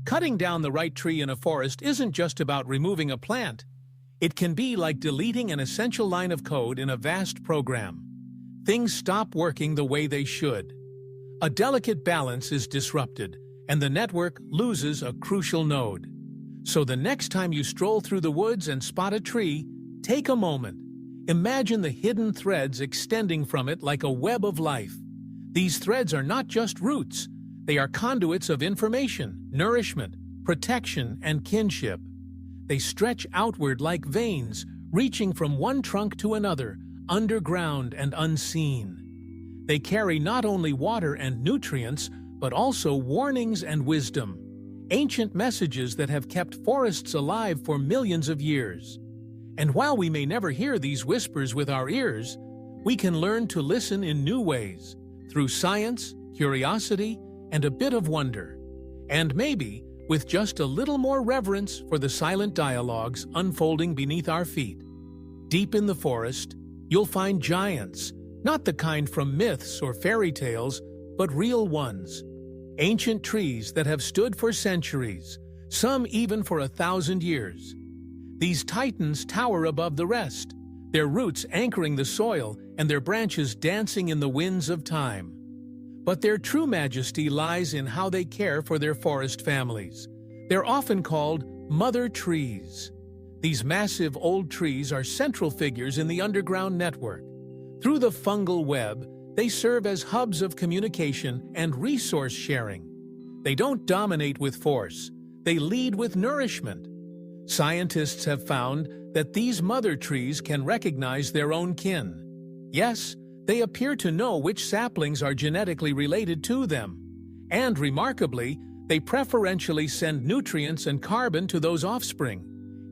Cutting down the right tree in a forest isn't just about removing a plant. It can be like deleting an essential line of code in a vast program. Things stop working the way they should. A delicate balance is disrupted, and the network loses a crucial node. So the next time you stroll through the woods and spot a tree, take a moment. Imagine the hidden threads extending from it like a web of life. These threads are not just roots. They are conduits of information, nourishment, protection, and kinship. They stretch outward like veins, reaching from one trunk to another, underground and unseen. They carry not only water and nutrients, but also warnings and wisdom, ancient messages that have kept forests alive for millions of years. And while we may never hear these whispers with our ears, we can learn to listen in new ways, through science, curiosity, and a bit of wonder. And maybe, with just a little more reverence for the silent dialogues unfolding beneath our feet. Deep in the forest, you'll find giants, not the kind from myths or fairy tales, but real ones. Ancient trees that have stood for centuries, some even for 1,000 years. These titans tower above the rest, their roots anchoring the soil and their branches dancing in the winds of time. But their true majesty lies in how they care for their forest families. They're often called mother trees. These massive old trees are central figures in the underground network. Through the fungal web, they serve as hubs of communication and resource sharing. They don't dominate with force. They lead with nourishment. Scientists have found that these mother trees can recognize their own kin. Yes, they appear to know which saplings are genetically related to them. And remarkably, they preferentially send nutrients and carbon to those offspring,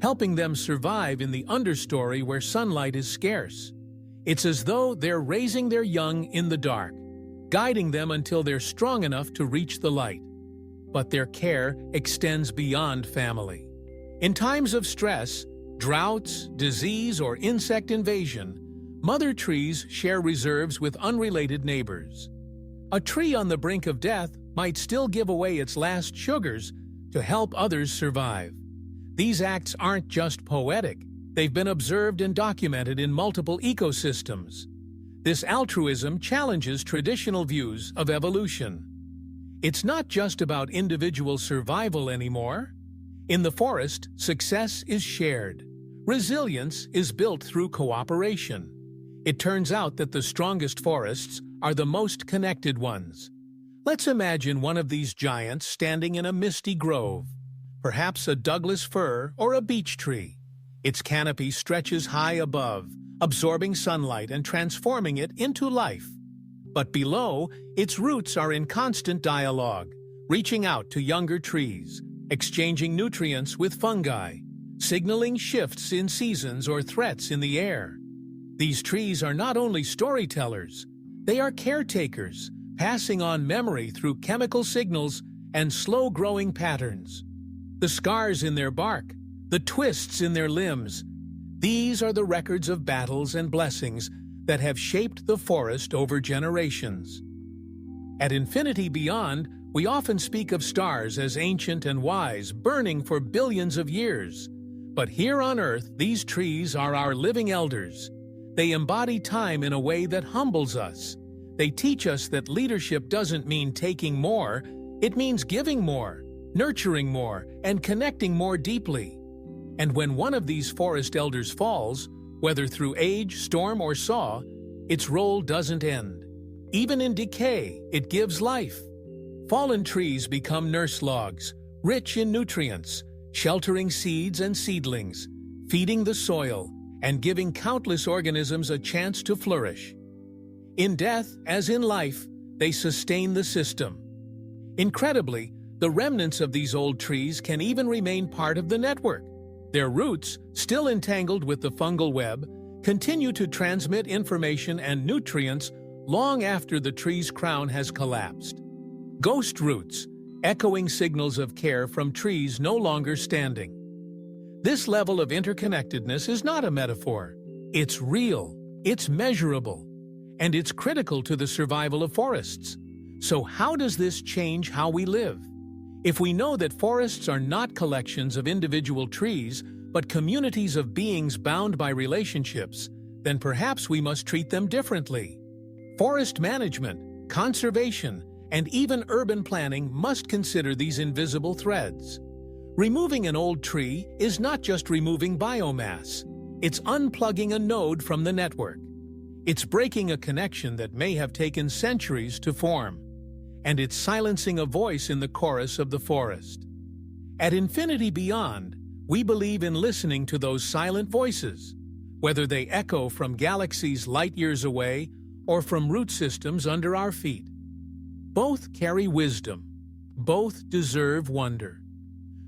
helping them survive in the understory where sunlight is scarce. It's as though they're raising their young in the dark, guiding them until they're strong enough to reach the light. But their care extends beyond family. In times of stress, droughts, disease, or insect invasion, mother trees share reserves with unrelated neighbors. A tree on the brink of death might still give away its last sugars to help others survive. These acts aren't just poetic. They've been observed and documented in multiple ecosystems. This altruism challenges traditional views of evolution. It's not just about individual survival anymore. In the forest, success is shared. Resilience is built through cooperation. It turns out that the strongest forests are the most connected ones. Let's imagine one of these giants standing in a misty grove, perhaps a Douglas fir or a beech tree. Its canopy stretches high above, absorbing sunlight and transforming it into life. But below, its roots are in constant dialogue, reaching out to younger trees, exchanging nutrients with fungi, signaling shifts in seasons or threats in the air. These trees are not only storytellers, they are caretakers, passing on memory through chemical signals and slow-growing patterns. The scars in their bark, the twists in their limbs, these are the records of battles and blessings that have shaped the forest over generations. At Infinity Beyond, we often speak of stars as ancient and wise, burning for billions of years. But here on Earth, these trees are our living elders. They embody time in a way that humbles us. They teach us that leadership doesn't mean taking more, it means giving more, nurturing more, and connecting more deeply. And when one of these forest elders falls, whether through age, storm, or saw, its role doesn't end. Even in decay, it gives life. Fallen trees become nurse logs, rich in nutrients, sheltering seeds and seedlings, feeding the soil, and giving countless organisms a chance to flourish. In death, as in life, they sustain the system. Incredibly, the remnants of these old trees can even remain part of the network. Their roots, still entangled with the fungal web, continue to transmit information and nutrients long after the tree's crown has collapsed. Ghost roots, echoing signals of care from trees no longer standing. This level of interconnectedness is not a metaphor. It's real, it's measurable, and it's critical to the survival of forests. So how does this change how we live? If we know that forests are not collections of individual trees, but communities of beings bound by relationships, then perhaps we must treat them differently. Forest management, conservation, and even urban planning must consider these invisible threads. Removing an old tree is not just removing biomass. It's unplugging a node from the network. It's breaking a connection that may have taken centuries to form. And it's silencing a voice in the chorus of the forest. At Infinity Beyond, we believe in listening to those silent voices, whether they echo from galaxies light years away or from root systems under our feet. Both carry wisdom. Both deserve wonder.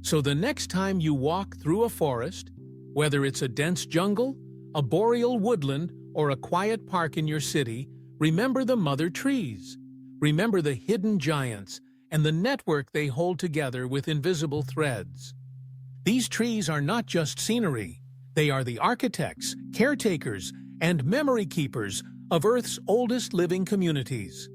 So the next time you walk through a forest, whether it's a dense jungle, a boreal woodland, or a quiet park in your city, remember the mother trees. Remember the hidden giants and the network they hold together with invisible threads. These trees are not just scenery. They are the architects, caretakers, and memory keepers of Earth's oldest living communities.